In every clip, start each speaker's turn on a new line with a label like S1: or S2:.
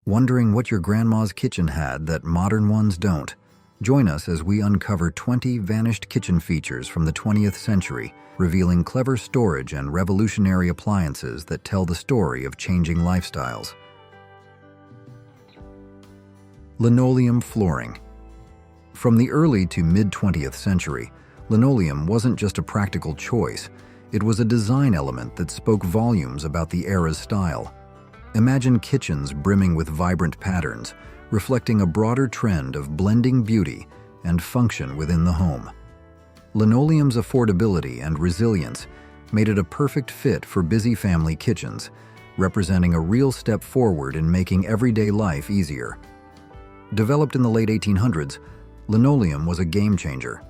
S1: Wondering what your grandma's kitchen had that modern ones don't? Join us as we uncover 20 vanished kitchen features from the 20th century, revealing clever storage and revolutionary appliances that tell the story of changing lifestyles. Linoleum flooring. From the early to mid-20th century, linoleum wasn't just a practical choice, it was a design element that spoke volumes about the era's style. Imagine kitchens brimming with vibrant patterns, reflecting a broader trend of blending beauty and function within the home. Linoleum's affordability and resilience made it a perfect fit for busy family kitchens, representing a real step forward in making everyday life easier. Developed in the late 1800s, linoleum was a game changer.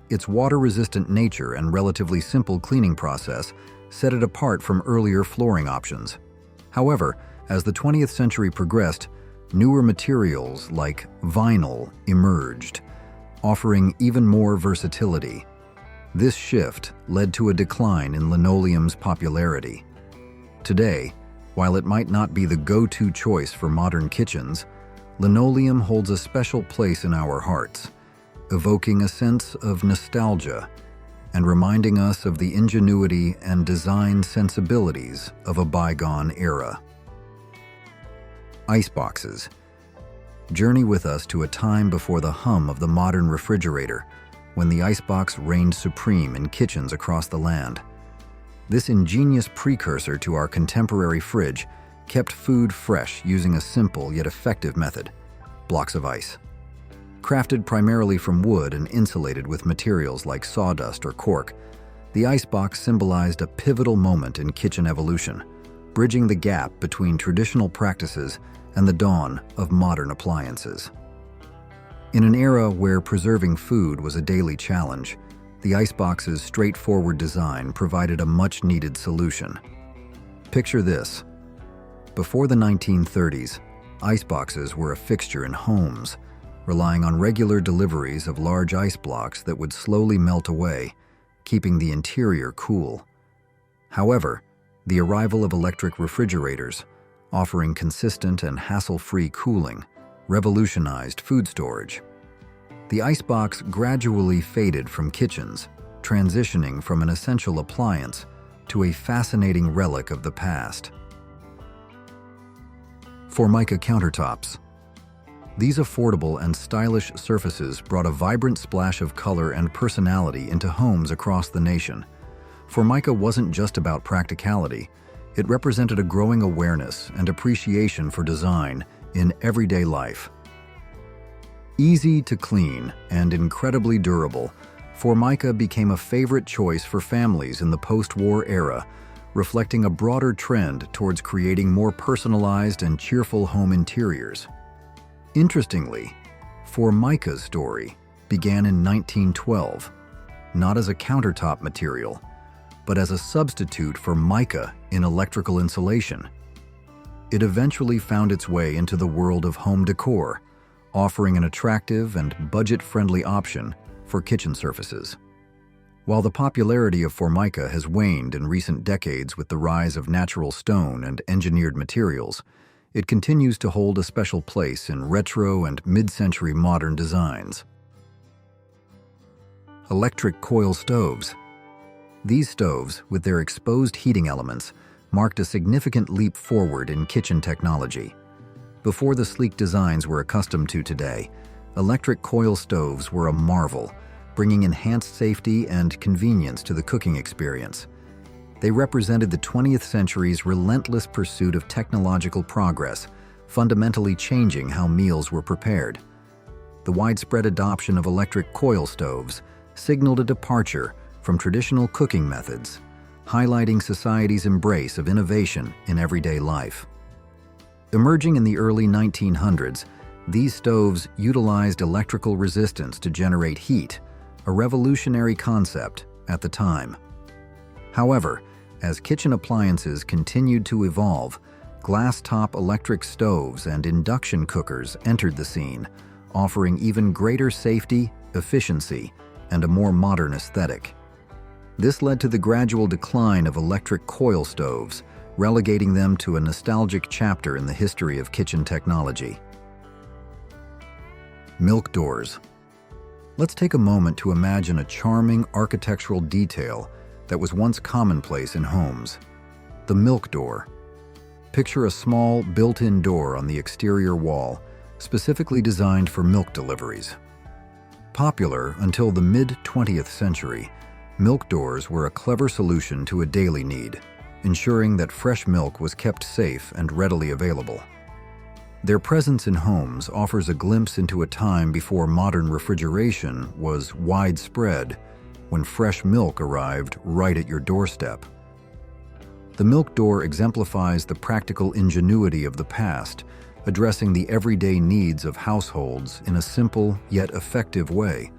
S1: Its water-resistant nature and relatively simple cleaning process set it apart from earlier flooring options. However, as the 20th century progressed, newer materials like vinyl emerged, offering even more versatility. This shift led to a decline in linoleum's popularity. Today, while it might not be the go-to choice for modern kitchens, linoleum holds a special place in our hearts, evoking a sense of nostalgia and reminding us of the ingenuity and design sensibilities of a bygone era. Iceboxes. Journey with us to a time before the hum of the modern refrigerator, when the icebox reigned supreme in kitchens across the land. This ingenious precursor to our contemporary fridge kept food fresh using a simple yet effective method: blocks of ice. Crafted primarily from wood and insulated with materials like sawdust or cork, the icebox symbolized a pivotal moment in kitchen evolution, bridging the gap between traditional practices and the dawn of modern appliances. In an era where preserving food was a daily challenge, the icebox's straightforward design provided a much-needed solution. Picture this. Before the 1930s, iceboxes were a fixture in homes, relying on regular deliveries of large ice blocks that would slowly melt away, keeping the interior cool. However, the arrival of electric refrigerators, offering consistent and hassle-free cooling, revolutionized food storage. The icebox gradually faded from kitchens, transitioning from an essential appliance to a fascinating relic of the past. Formica countertops. These affordable and stylish surfaces brought a vibrant splash of color and personality into homes across the nation. Formica wasn't just about practicality, it represented a growing awareness and appreciation for design in everyday life. Easy to clean and incredibly durable, Formica became a favorite choice for families in the post-war era, reflecting a broader trend towards creating more personalized and cheerful home interiors. Interestingly, Formica's story began in 1912, not as a countertop material, but as a substitute for mica in electrical insulation. It eventually found its way into the world of home decor, offering an attractive and budget-friendly option for kitchen surfaces. While the popularity of Formica has waned in recent decades with the rise of natural stone and engineered materials, it continues to hold a special place in retro and mid-century modern designs. Electric coil stoves. These stoves, with their exposed heating elements, marked a significant leap forward in kitchen technology. Before the sleek designs we're accustomed to today, electric coil stoves were a marvel, bringing enhanced safety and convenience to the cooking experience. They represented the 20th century's relentless pursuit of technological progress, fundamentally changing how meals were prepared. The widespread adoption of electric coil stoves signaled a departure from traditional cooking methods, highlighting society's embrace of innovation in everyday life. Emerging in the early 1900s, these stoves utilized electrical resistance to generate heat, a revolutionary concept at the time. However, as kitchen appliances continued to evolve, glass-top electric stoves and induction cookers entered the scene, offering even greater safety, efficiency, and a more modern aesthetic. This led to the gradual decline of electric coil stoves, relegating them to a nostalgic chapter in the history of kitchen technology. Milk doors. Let's take a moment to imagine a charming architectural detail that was once commonplace in homes: the milk door. Picture a small, built-in door on the exterior wall, specifically designed for milk deliveries. Popular until the mid-20th century, milk doors were a clever solution to a daily need, ensuring that fresh milk was kept safe and readily available. Their presence in homes offers a glimpse into a time before modern refrigeration was widespread, when fresh milk arrived right at your doorstep. The milk door exemplifies the practical ingenuity of the past, addressing the everyday needs of households in a simple yet effective way.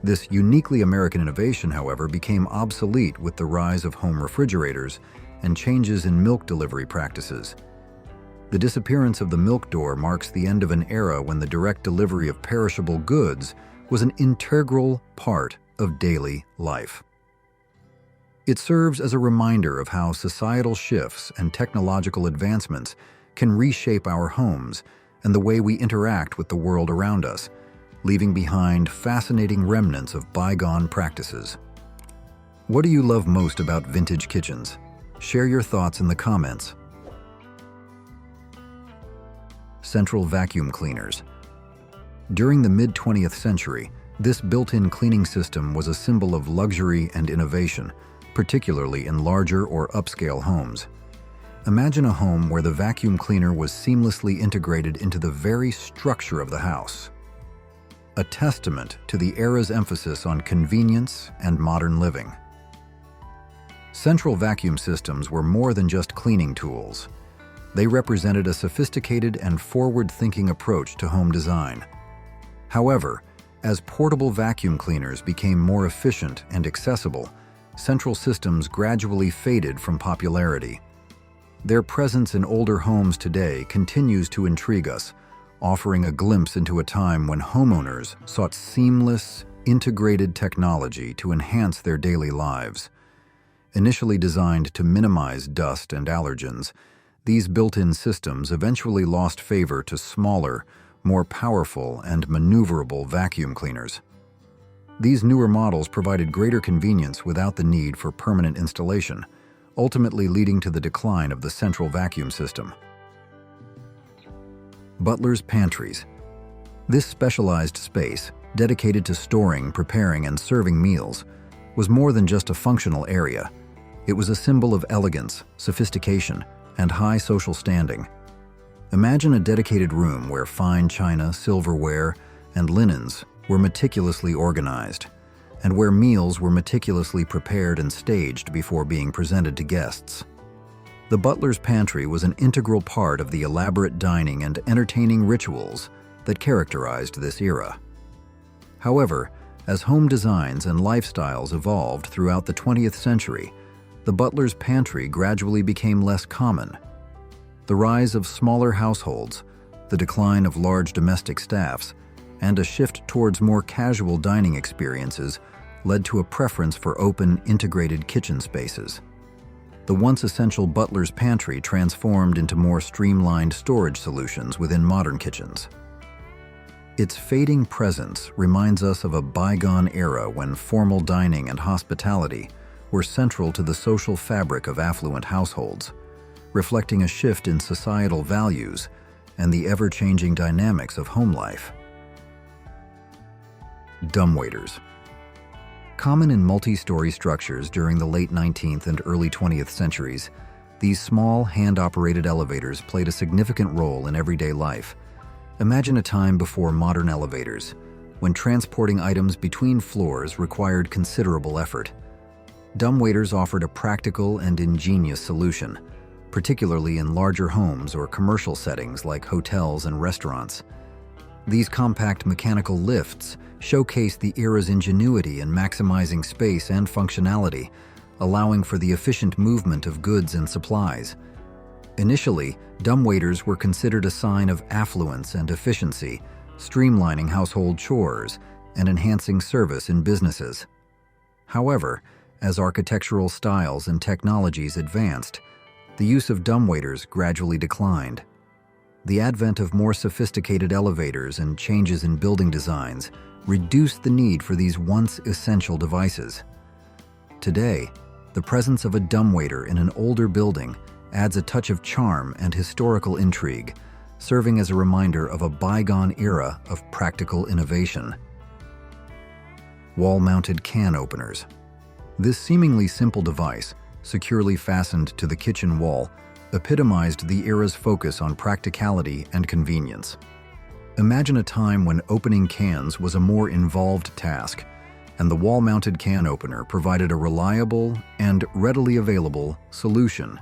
S1: This uniquely American innovation, however, became obsolete with the rise of home refrigerators and changes in milk delivery practices. The disappearance of the milk door marks the end of an era when the direct delivery of perishable goods was an integral part of daily life. It serves as a reminder of how societal shifts and technological advancements can reshape our homes and the way we interact with the world around us, leaving behind fascinating remnants of bygone practices. What do you love most about vintage kitchens? Share your thoughts in the comments. Central vacuum cleaners. During the mid-20th century, this built-in cleaning system was a symbol of luxury and innovation, particularly in larger or upscale homes. Imagine a home where the vacuum cleaner was seamlessly integrated into the very structure of the house. A testament to the era's emphasis on convenience and modern living. Central vacuum systems were more than just cleaning tools. They represented a sophisticated and forward-thinking approach to home design. However, as portable vacuum cleaners became more efficient and accessible, central systems gradually faded from popularity. Their presence in older homes today continues to intrigue us, offering a glimpse into a time when homeowners sought seamless, integrated technology to enhance their daily lives. Initially designed to minimize dust and allergens, these built-in systems eventually lost favor to smaller, more powerful, and maneuverable vacuum cleaners. These newer models provided greater convenience without the need for permanent installation, ultimately leading to the decline of the central vacuum system. Butler's pantries. This specialized space, dedicated to storing, preparing, and serving meals, was more than just a functional area. It was a symbol of elegance, sophistication, and high social standing. Imagine a dedicated room where fine china, silverware, and linens were meticulously organized, and where meals were meticulously prepared and staged before being presented to guests. The butler's pantry was an integral part of the elaborate dining and entertaining rituals that characterized this era. However, as home designs and lifestyles evolved throughout the 20th century, the butler's pantry gradually became less common. The rise of smaller households, the decline of large domestic staffs, and a shift towards more casual dining experiences led to a preference for open, integrated kitchen spaces. The once essential butler's pantry transformed into more streamlined storage solutions within modern kitchens. Its fading presence reminds us of a bygone era when formal dining and hospitality were central to the social fabric of affluent households, reflecting a shift in societal values and the ever-changing dynamics of home life. Dumbwaiters. Common in multi-story structures during the late 19th and early 20th centuries, these small, hand-operated elevators played a significant role in everyday life. Imagine a time before modern elevators, when transporting items between floors required considerable effort. Dumbwaiters offered a practical and ingenious solution, particularly in larger homes or commercial settings like hotels and restaurants. These compact mechanical lifts showcase the era's ingenuity in maximizing space and functionality, allowing for the efficient movement of goods and supplies. Initially, dumbwaiters were considered a sign of affluence and efficiency, streamlining household chores and enhancing service in businesses. However, as architectural styles and technologies advanced, the use of dumbwaiters gradually declined. The advent of more sophisticated elevators and changes in building designs reduced the need for these once essential devices. Today, the presence of a dumbwaiter in an older building adds a touch of charm and historical intrigue, serving as a reminder of a bygone era of practical innovation. Wall-mounted can openers. This seemingly simple device, securely fastened to the kitchen wall, epitomized the era's focus on practicality and convenience. Imagine a time when opening cans was a more involved task, and the wall-mounted can opener provided a reliable and readily available solution.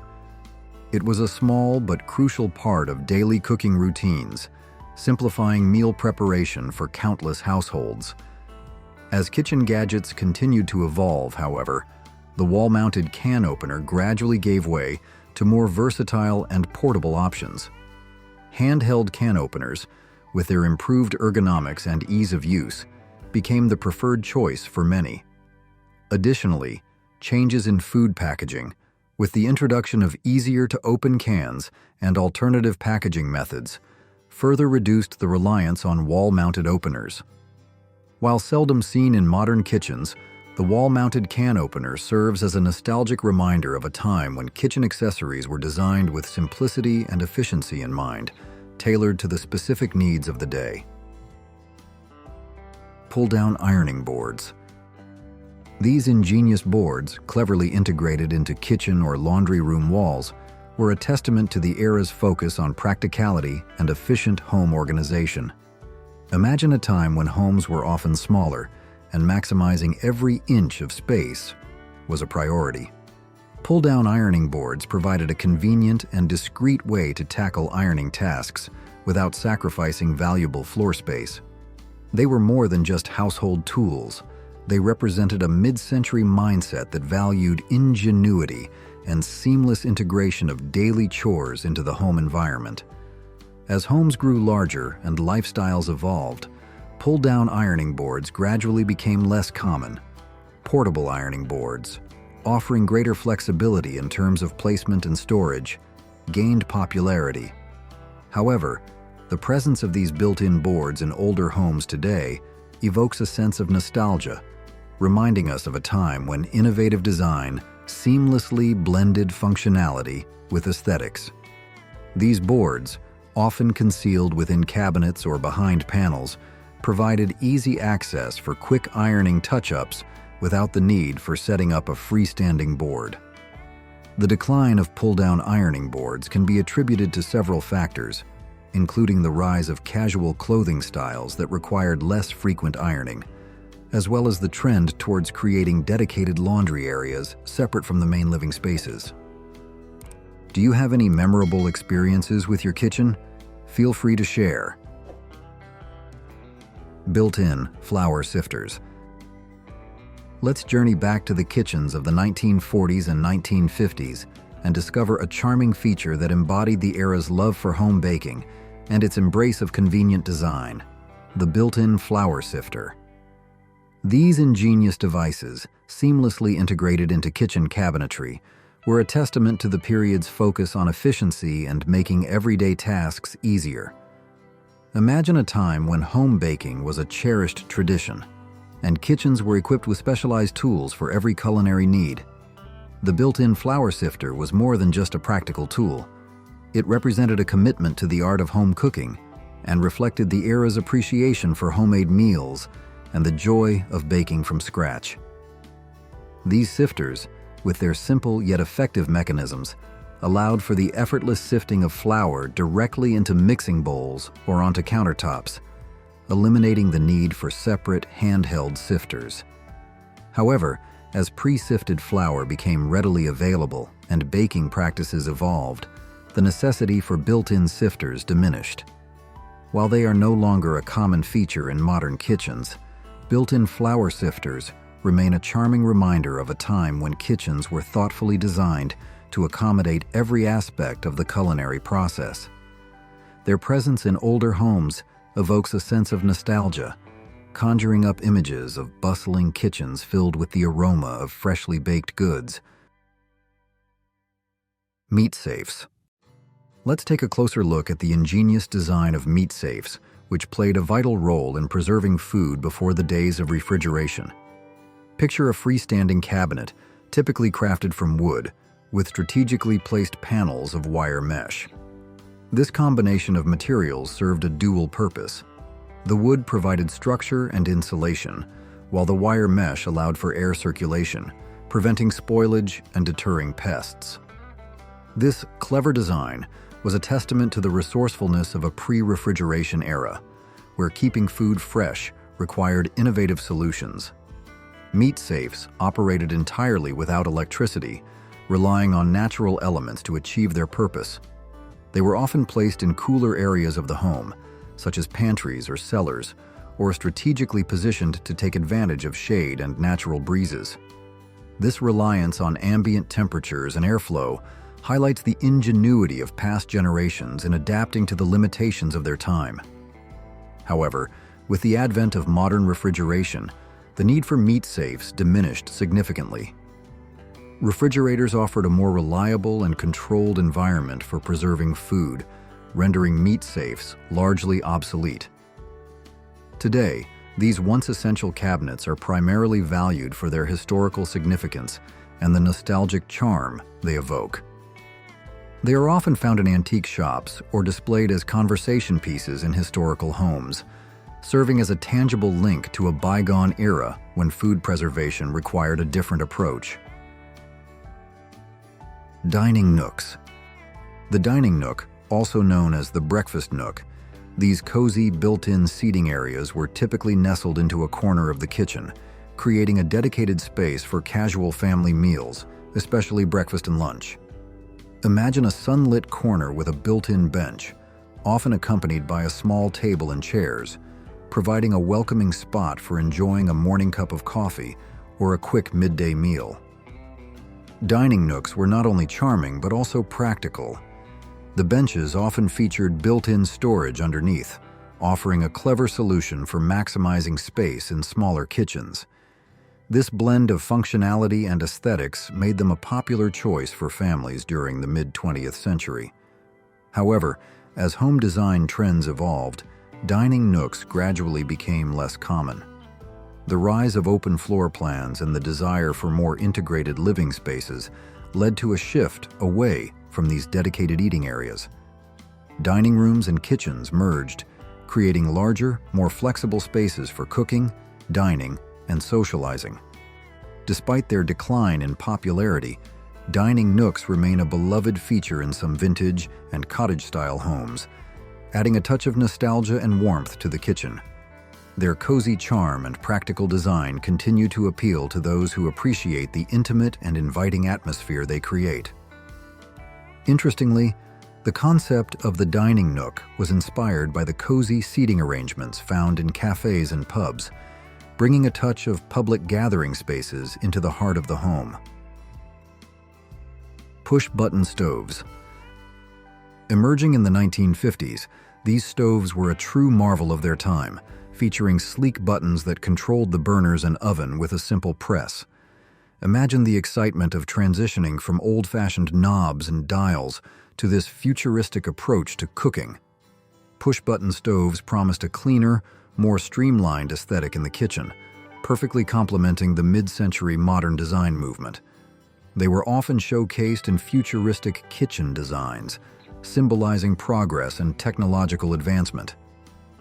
S1: It was a small but crucial part of daily cooking routines, simplifying meal preparation for countless households. As kitchen gadgets continued to evolve, however, the wall-mounted can opener gradually gave way to more versatile and portable options. Handheld can openers, with their improved ergonomics and ease of use, became the preferred choice for many. Additionally, changes in food packaging, with the introduction of easier-to-open cans and alternative packaging methods, further reduced the reliance on wall-mounted openers. While seldom seen in modern kitchens, the wall-mounted can opener serves as a nostalgic reminder of a time when kitchen accessories were designed with simplicity and efficiency in mind, tailored to the specific needs of the day. Pull-down ironing boards. These ingenious boards, cleverly integrated into kitchen or laundry room walls, were a testament to the era's focus on practicality and efficient home organization. Imagine a time when homes were often smaller, and maximizing every inch of space was a priority. Pull-down ironing boards provided a convenient and discreet way to tackle ironing tasks without sacrificing valuable floor space. They were more than just household tools. They represented a mid-century mindset that valued ingenuity and seamless integration of daily chores into the home environment. As homes grew larger and lifestyles evolved, pull-down ironing boards gradually became less common. Portable ironing boards, offering greater flexibility in terms of placement and storage, gained popularity. However, the presence of these built-in boards in older homes today evokes a sense of nostalgia, reminding us of a time when innovative design seamlessly blended functionality with aesthetics. These boards, often concealed within cabinets or behind panels, provided easy access for quick ironing touch-ups without the need for setting up a freestanding board. The decline of pull-down ironing boards can be attributed to several factors, including the rise of casual clothing styles that required less frequent ironing, as well as the trend towards creating dedicated laundry areas separate from the main living spaces. Do you have any memorable experiences with your kitchen? Feel free to share. Built-in flour sifters. Let's journey back to the kitchens of the 1940s and 1950s and discover a charming feature that embodied the era's love for home baking and its embrace of convenient design: the built-in flour sifter. These ingenious devices, seamlessly integrated into kitchen cabinetry, were a testament to the period's focus on efficiency and making everyday tasks easier. Imagine a time when home baking was a cherished tradition, and kitchens were equipped with specialized tools for every culinary need. The built-in flour sifter was more than just a practical tool. It represented a commitment to the art of home cooking and reflected the era's appreciation for homemade meals and the joy of baking from scratch. These sifters, with their simple yet effective mechanisms, allowed for the effortless sifting of flour directly into mixing bowls or onto countertops, eliminating the need for separate handheld sifters. However, as pre-sifted flour became readily available and baking practices evolved, the necessity for built-in sifters diminished. While they are no longer a common feature in modern kitchens, built-in flour sifters remain a charming reminder of a time when kitchens were thoughtfully designed to accommodate every aspect of the culinary process. Their presence in older homes evokes a sense of nostalgia, conjuring up images of bustling kitchens filled with the aroma of freshly baked goods. Meat safes. Let's take a closer look at the ingenious design of meat safes, which played a vital role in preserving food before the days of refrigeration. Picture a freestanding cabinet, typically crafted from wood, with strategically placed panels of wire mesh. This combination of materials served a dual purpose. The wood provided structure and insulation, while the wire mesh allowed for air circulation, preventing spoilage and deterring pests. This clever design was a testament to the resourcefulness of a pre-refrigeration era, where keeping food fresh required innovative solutions. Meat safes operated entirely without electricity, relying on natural elements to achieve their purpose. They were often placed in cooler areas of the home, such as pantries or cellars, or strategically positioned to take advantage of shade and natural breezes. This reliance on ambient temperatures and airflow highlights the ingenuity of past generations in adapting to the limitations of their time. However, with the advent of modern refrigeration, the need for meat safes diminished significantly. Refrigerators offered a more reliable and controlled environment for preserving food, rendering meat safes largely obsolete. Today, these once essential cabinets are primarily valued for their historical significance and the nostalgic charm they evoke. They are often found in antique shops or displayed as conversation pieces in historical homes, serving as a tangible link to a bygone era when food preservation required a different approach. Dining nooks. The dining nook, also known as the breakfast nook, these cozy built-in seating areas were typically nestled into a corner of the kitchen, creating a dedicated space for casual family meals, especially breakfast and lunch. Imagine a sunlit corner with a built-in bench, often accompanied by a small table and chairs, providing a welcoming spot for enjoying a morning cup of coffee or a quick midday meal. Dining nooks were not only charming but also practical. The benches often featured built-in storage underneath, offering a clever solution for maximizing space in smaller kitchens. This blend of functionality and aesthetics made them a popular choice for families during the mid-20th century. However, as home design trends evolved, dining nooks gradually became less common. The rise of open floor plans and the desire for more integrated living spaces led to a shift away from these dedicated eating areas. Dining rooms and kitchens merged, creating larger, more flexible spaces for cooking, dining, and socializing. Despite their decline in popularity, dining nooks remain a beloved feature in some vintage and cottage-style homes, adding a touch of nostalgia and warmth to the kitchen. Their cozy charm and practical design continue to appeal to those who appreciate the intimate and inviting atmosphere they create. Interestingly, the concept of the dining nook was inspired by the cozy seating arrangements found in cafes and pubs, bringing a touch of public gathering spaces into the heart of the home. Push-button stoves. Emerging in the 1950s, these stoves were a true marvel of their time, featuring sleek buttons that controlled the burners and oven with a simple press. Imagine the excitement of transitioning from old-fashioned knobs and dials to this futuristic approach to cooking. Push-button stoves promised a cleaner, more streamlined aesthetic in the kitchen, perfectly complementing the mid-century modern design movement. They were often showcased in futuristic kitchen designs, symbolizing progress and technological advancement.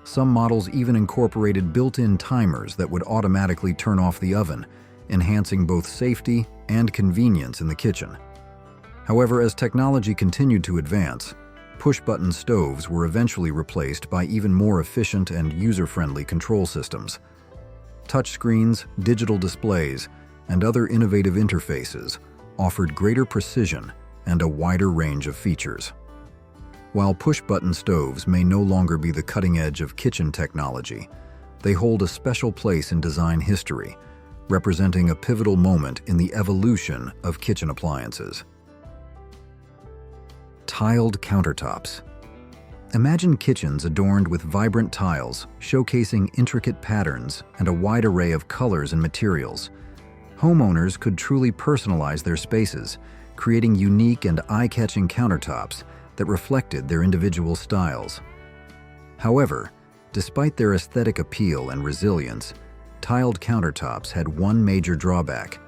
S1: Some models even incorporated built-in timers that would automatically turn off the oven, enhancing both safety and convenience in the kitchen. However, as technology continued to advance, push-button stoves were eventually replaced by even more efficient and user-friendly control systems. Touchscreens, digital displays, and other innovative interfaces offered greater precision and a wider range of features. While push-button stoves may no longer be the cutting edge of kitchen technology, they hold a special place in design history, representing a pivotal moment in the evolution of kitchen appliances. Tiled countertops. Imagine kitchens adorned with vibrant tiles, showcasing intricate patterns and a wide array of colors and materials. Homeowners could truly personalize their spaces, creating unique and eye-catching countertops that reflected their individual styles. However, despite their aesthetic appeal and resilience, tiled countertops had one major drawback: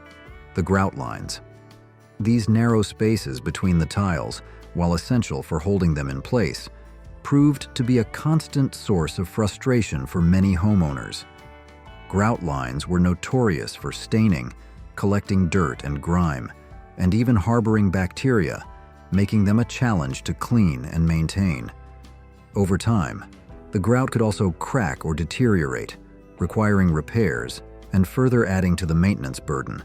S1: the grout lines. These narrow spaces between the tiles, while essential for holding them in place, proved to be a constant source of frustration for many homeowners. Grout lines were notorious for staining, collecting dirt and grime, and even harboring bacteria, making them a challenge to clean and maintain. Over time, the grout could also crack or deteriorate, requiring repairs and further adding to the maintenance burden.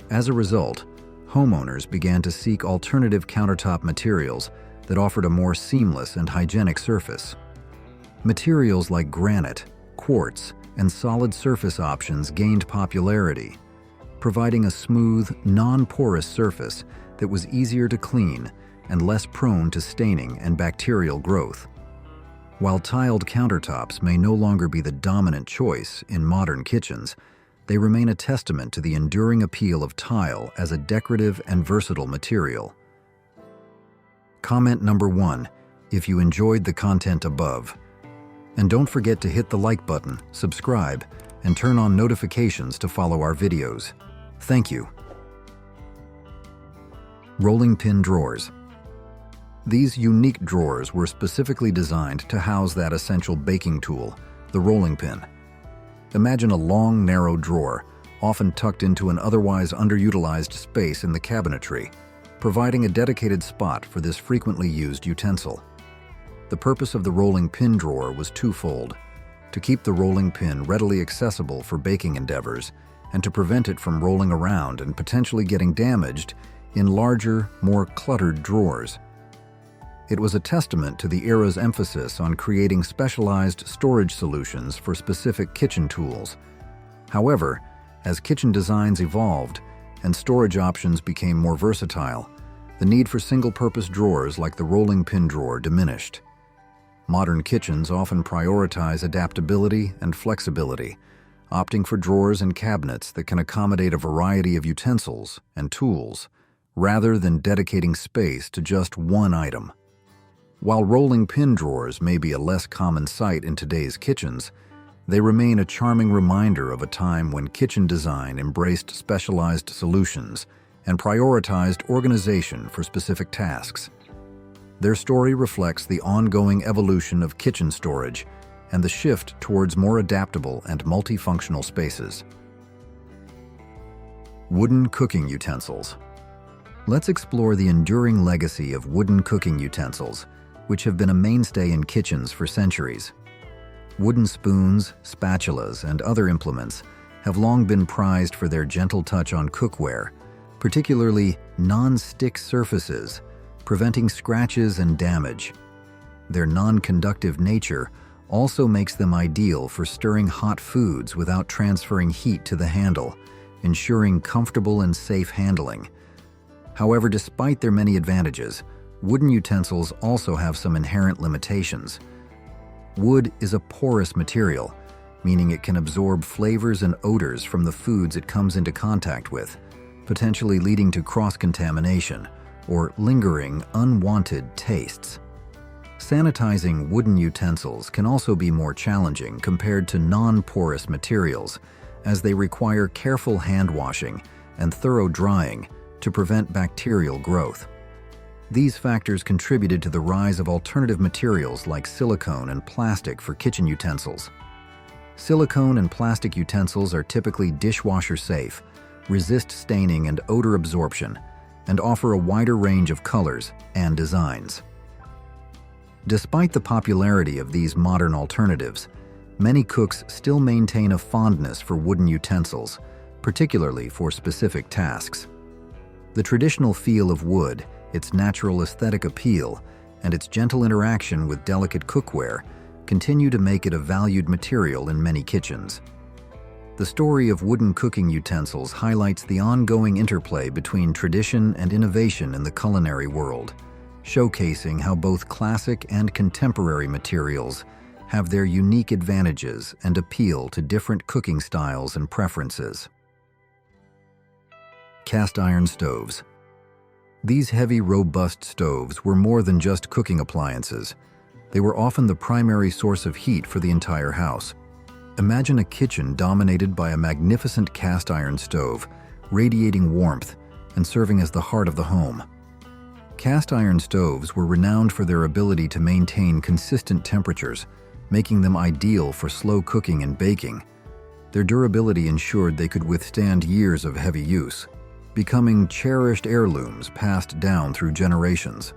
S1: As a result, homeowners began to seek alternative countertop materials that offered a more seamless and hygienic surface. Materials like granite, quartz, and solid surface options gained popularity, providing a smooth, non-porous surface that was easier to clean and less prone to staining and bacterial growth. While tiled countertops may no longer be the dominant choice in modern kitchens, they remain a testament to the enduring appeal of tile as a decorative and versatile material. Comment number 1 if you enjoyed the content above. And don't forget to hit the like button, subscribe, and turn on notifications to follow our videos. Thank you. Rolling pin drawers. These unique drawers were specifically designed to house that essential baking tool, the rolling pin. Imagine a long, narrow drawer, often tucked into an otherwise underutilized space in the cabinetry, providing a dedicated spot for this frequently used utensil. The purpose of the rolling pin drawer was twofold: to keep the rolling pin readily accessible for baking endeavors, and to prevent it from rolling around and potentially getting damaged in larger, more cluttered drawers. It was a testament to the era's emphasis on creating specialized storage solutions for specific kitchen tools. However, as kitchen designs evolved and storage options became more versatile, the need for single-purpose drawers like the rolling pin drawer diminished. Modern kitchens often prioritize adaptability and flexibility, opting for drawers and cabinets that can accommodate a variety of utensils and tools, rather than dedicating space to just one item. While rolling pin drawers may be a less common sight in today's kitchens, they remain a charming reminder of a time when kitchen design embraced specialized solutions and prioritized organization for specific tasks. Their story reflects the ongoing evolution of kitchen storage and the shift towards more adaptable and multifunctional spaces. Wooden cooking utensils. Let's explore the enduring legacy of wooden cooking utensils, which have been a mainstay in kitchens for centuries. Wooden spoons, spatulas, and other implements have long been prized for their gentle touch on cookware, particularly non-stick surfaces, preventing scratches and damage. Their non-conductive nature also makes them ideal for stirring hot foods without transferring heat to the handle, ensuring comfortable and safe handling. However, despite their many advantages, wooden utensils also have some inherent limitations. Wood is a porous material, meaning it can absorb flavors and odors from the foods it comes into contact with, potentially leading to cross-contamination or lingering, unwanted tastes. Sanitizing wooden utensils can also be more challenging compared to non-porous materials, as they require careful hand washing and thorough drying to prevent bacterial growth. These factors contributed to the rise of alternative materials like silicone and plastic for kitchen utensils. Silicone and plastic utensils are typically dishwasher safe, resist staining and odor absorption, and offer a wider range of colors and designs. Despite the popularity of these modern alternatives, many cooks still maintain a fondness for wooden utensils, particularly for specific tasks. The traditional feel of wood, its natural aesthetic appeal, and its gentle interaction with delicate cookware continue to make it a valued material in many kitchens. The story of wooden cooking utensils highlights the ongoing interplay between tradition and innovation in the culinary world, showcasing how both classic and contemporary materials have their unique advantages and appeal to different cooking styles and preferences. Cast iron stoves. These heavy, robust stoves were more than just cooking appliances. They were often the primary source of heat for the entire house. Imagine a kitchen dominated by a magnificent cast iron stove, radiating warmth and serving as the heart of the home. Cast iron stoves were renowned for their ability to maintain consistent temperatures, making them ideal for slow cooking and baking. Their durability ensured they could withstand years of heavy use, becoming cherished heirlooms passed down through generations.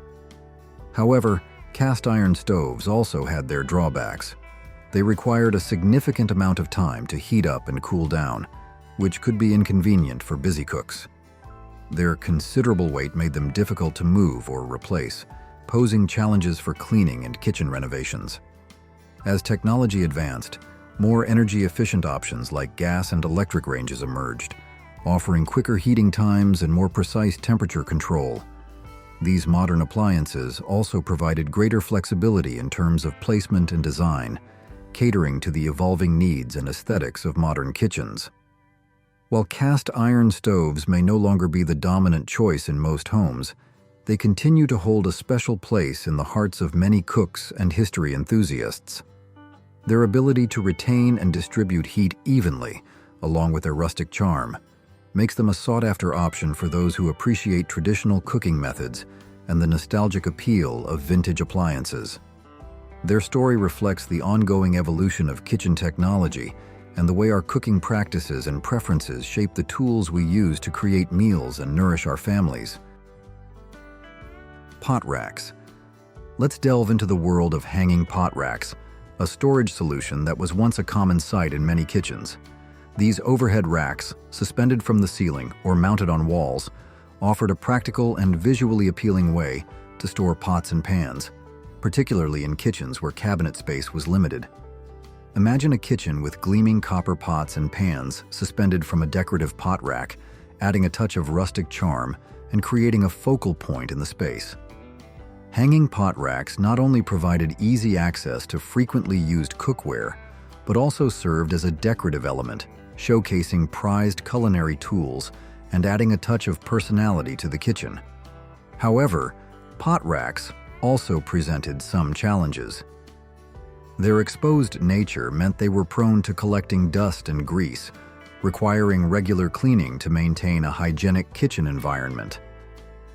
S1: However, cast iron stoves also had their drawbacks. They required a significant amount of time to heat up and cool down, which could be inconvenient for busy cooks. Their considerable weight made them difficult to move or replace, posing challenges for cleaning and kitchen renovations. As technology advanced, more energy-efficient options like gas and electric ranges emerged, offering quicker heating times and more precise temperature control. These modern appliances also provided greater flexibility in terms of placement and design, catering to the evolving needs and aesthetics of modern kitchens. While cast iron stoves may no longer be the dominant choice in most homes, they continue to hold a special place in the hearts of many cooks and history enthusiasts. Their ability to retain and distribute heat evenly, along with their rustic charm, makes them a sought-after option for those who appreciate traditional cooking methods and the nostalgic appeal of vintage appliances. Their story reflects the ongoing evolution of kitchen technology and the way our cooking practices and preferences shape the tools we use to create meals and nourish our families. Pot racks. Let's delve into the world of hanging pot racks, a storage solution that was once a common sight in many kitchens. These overhead racks, suspended from the ceiling or mounted on walls, offered a practical and visually appealing way to store pots and pans, particularly in kitchens where cabinet space was limited. Imagine a kitchen with gleaming copper pots and pans suspended from a decorative pot rack, adding a touch of rustic charm and creating a focal point in the space. Hanging pot racks not only provided easy access to frequently used cookware, but also served as a decorative element, showcasing prized culinary tools and adding a touch of personality to the kitchen. However, pot racks also presented some challenges. Their exposed nature meant they were prone to collecting dust and grease, requiring regular cleaning to maintain a hygienic kitchen environment.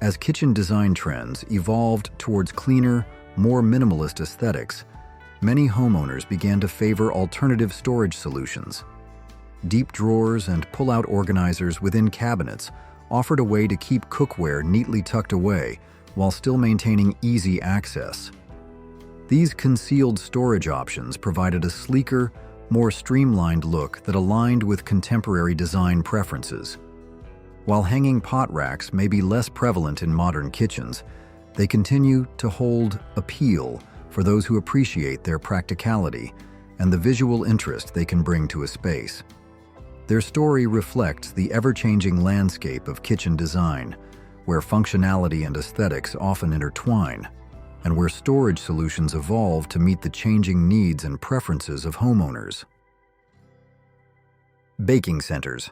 S1: As kitchen design trends evolved towards cleaner, more minimalist aesthetics, many homeowners began to favor alternative storage solutions. Deep drawers and pull-out organizers within cabinets offered a way to keep cookware neatly tucked away while still maintaining easy access. These concealed storage options provided a sleeker, more streamlined look that aligned with contemporary design preferences. While hanging pot racks may be less prevalent in modern kitchens, they continue to hold appeal for those who appreciate their practicality and the visual interest they can bring to a space. Their story reflects the ever-changing landscape of kitchen design, where functionality and aesthetics often intertwine, and where storage solutions evolve to meet the changing needs and preferences of homeowners. Baking centers.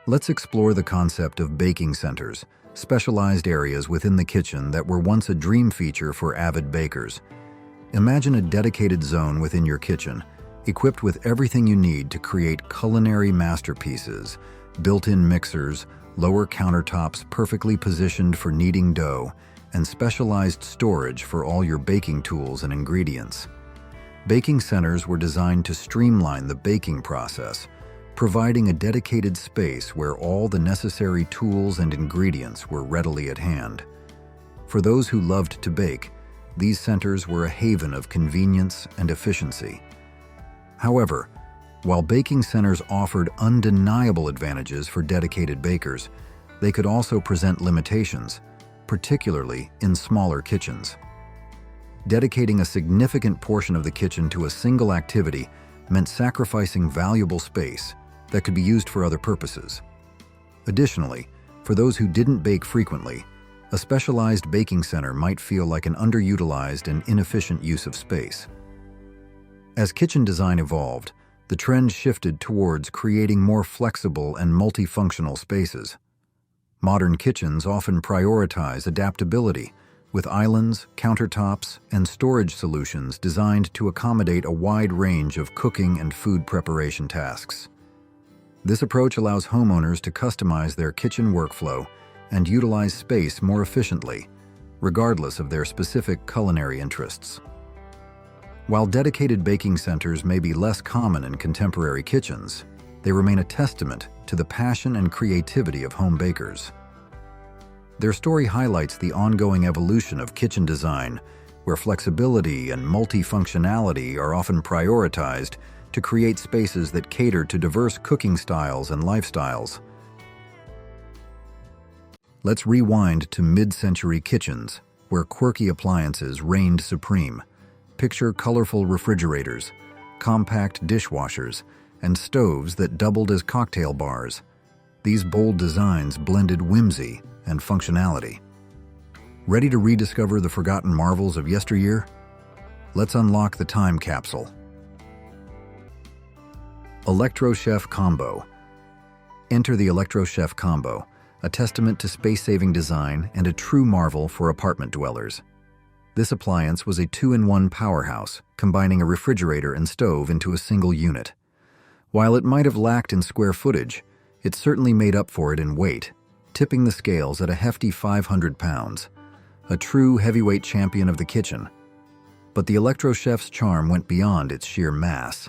S1: Let's explore the concept of baking centers, specialized areas within the kitchen that were once a dream feature for avid bakers. Imagine a dedicated zone within your kitchen, equipped with everything you need to create culinary masterpieces: built-in mixers, lower countertops perfectly positioned for kneading dough, and specialized storage for all your baking tools and ingredients. Baking centers were designed to streamline the baking process, providing a dedicated space where all the necessary tools and ingredients were readily at hand. For those who loved to bake, these centers were a haven of convenience and efficiency. However, while baking centers offered undeniable advantages for dedicated bakers, they could also present limitations, particularly in smaller kitchens. Dedicating a significant portion of the kitchen to a single activity meant sacrificing valuable space that could be used for other purposes. Additionally, for those who didn't bake frequently, a specialized baking center might feel like an underutilized and inefficient use of space. As kitchen design evolved, the trend shifted towards creating more flexible and multifunctional spaces. Modern kitchens often prioritize adaptability, with islands, countertops, and storage solutions designed to accommodate a wide range of cooking and food preparation tasks. This approach allows homeowners to customize their kitchen workflow and utilize space more efficiently, regardless of their specific culinary interests. While dedicated baking centers may be less common in contemporary kitchens, they remain a testament to the passion and creativity of home bakers. Their story highlights the ongoing evolution of kitchen design, where flexibility and multifunctionality are often prioritized to create spaces that cater to diverse cooking styles and lifestyles. Let's rewind to mid-century kitchens, where quirky appliances reigned supreme. Picture colorful refrigerators, compact dishwashers, and stoves that doubled as cocktail bars. These bold designs blended whimsy and functionality. Ready to rediscover the forgotten marvels of yesteryear? Let's unlock the time capsule. Electro-Chef Combo. Enter the Electro-Chef Combo, a testament to space-saving design and a true marvel for apartment dwellers. This appliance was a 2-in-1 powerhouse, combining a refrigerator and stove into a single unit. While it might have lacked in square footage, it certainly made up for it in weight, tipping the scales at a hefty 500 pounds, a true heavyweight champion of the kitchen. But the Electro-Chef's charm went beyond its sheer mass.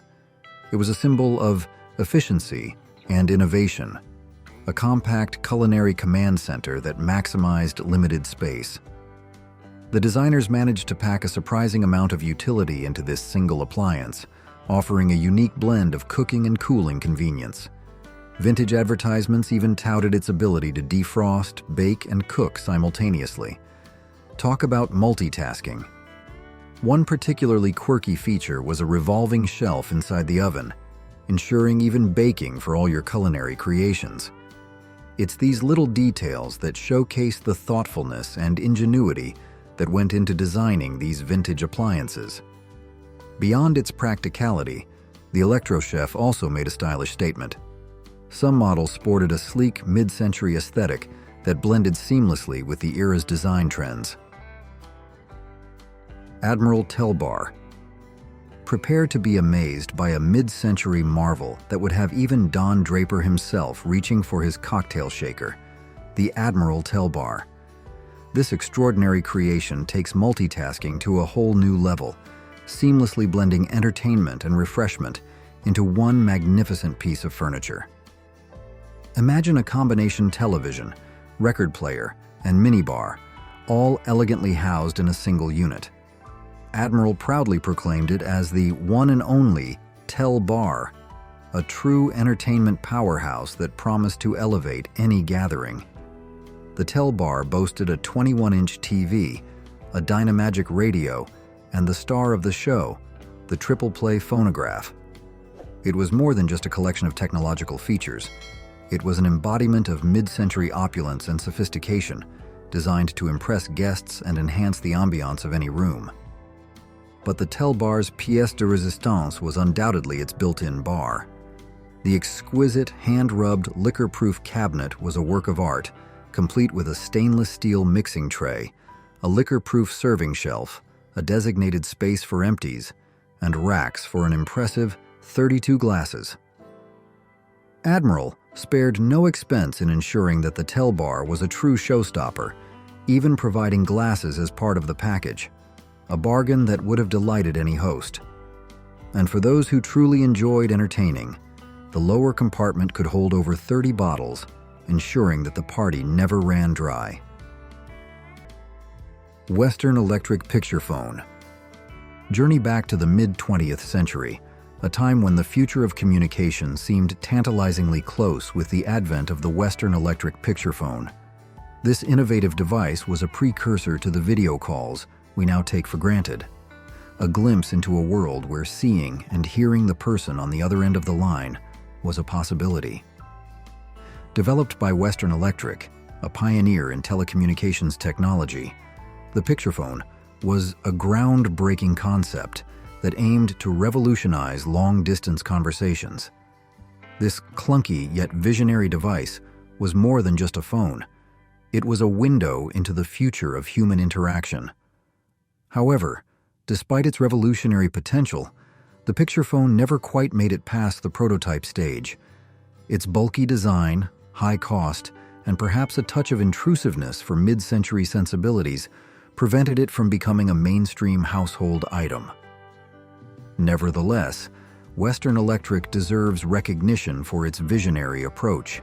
S1: It was a symbol of efficiency and innovation, a compact culinary command center that maximized limited space. The designers managed to pack a surprising amount of utility into this single appliance, offering a unique blend of cooking and cooling convenience. Vintage advertisements even touted its ability to defrost, bake, and cook simultaneously. Talk about multitasking. One particularly quirky feature was a revolving shelf inside the oven, ensuring even baking for all your culinary creations. It's these little details that showcase the thoughtfulness and ingenuity that went into designing these vintage appliances. Beyond its practicality, the Electro-Chef also made a stylish statement. Some models sported a sleek mid-century aesthetic that blended seamlessly with the era's design trends. Admiral Tell Bar. Prepare to be amazed by a mid-century marvel that would have even Don Draper himself reaching for his cocktail shaker, the Admiral Tell Bar. This extraordinary creation takes multitasking to a whole new level, seamlessly blending entertainment and refreshment into one magnificent piece of furniture. Imagine a combination television, record player, and minibar, all elegantly housed in a single unit. Admiral proudly proclaimed it as the one and only Tell Bar, a true entertainment powerhouse that promised to elevate any gathering. The Tell Bar boasted a 21-inch TV, a Dynamagic radio, and the star of the show, the triple-play phonograph. It was more than just a collection of technological features. It was an embodiment of mid-century opulence and sophistication, designed to impress guests and enhance the ambiance of any room. But the Tell Bar's pièce de résistance was undoubtedly its built-in bar. The exquisite, hand-rubbed, liquor-proof cabinet was a work of art, complete with a stainless steel mixing tray, a liquor-proof serving shelf, a designated space for empties, and racks for an impressive 32 glasses. Admiral spared no expense in ensuring that the Tell Bar was a true showstopper, even providing glasses as part of the package, a bargain that would have delighted any host. And for those who truly enjoyed entertaining, the lower compartment could hold over 30 bottles, ensuring that the party never ran dry. Western Electric Picture Phone. Journey back to the mid-20th century, a time when the future of communication seemed tantalizingly close with the advent of the Western Electric Picture Phone. This innovative device was a precursor to the video calls we now take for granted, a glimpse into a world where seeing and hearing the person on the other end of the line was a possibility. Developed by Western Electric, a pioneer in telecommunications technology, the picture phone was a groundbreaking concept that aimed to revolutionize long-distance conversations. This clunky yet visionary device was more than just a phone. It was a window into the future of human interaction. However, despite its revolutionary potential, the picture phone never quite made it past the prototype stage. Its bulky design, high cost, and perhaps a touch of intrusiveness for mid-century sensibilities prevented it from becoming a mainstream household item. Nevertheless, Western Electric deserves recognition for its visionary approach.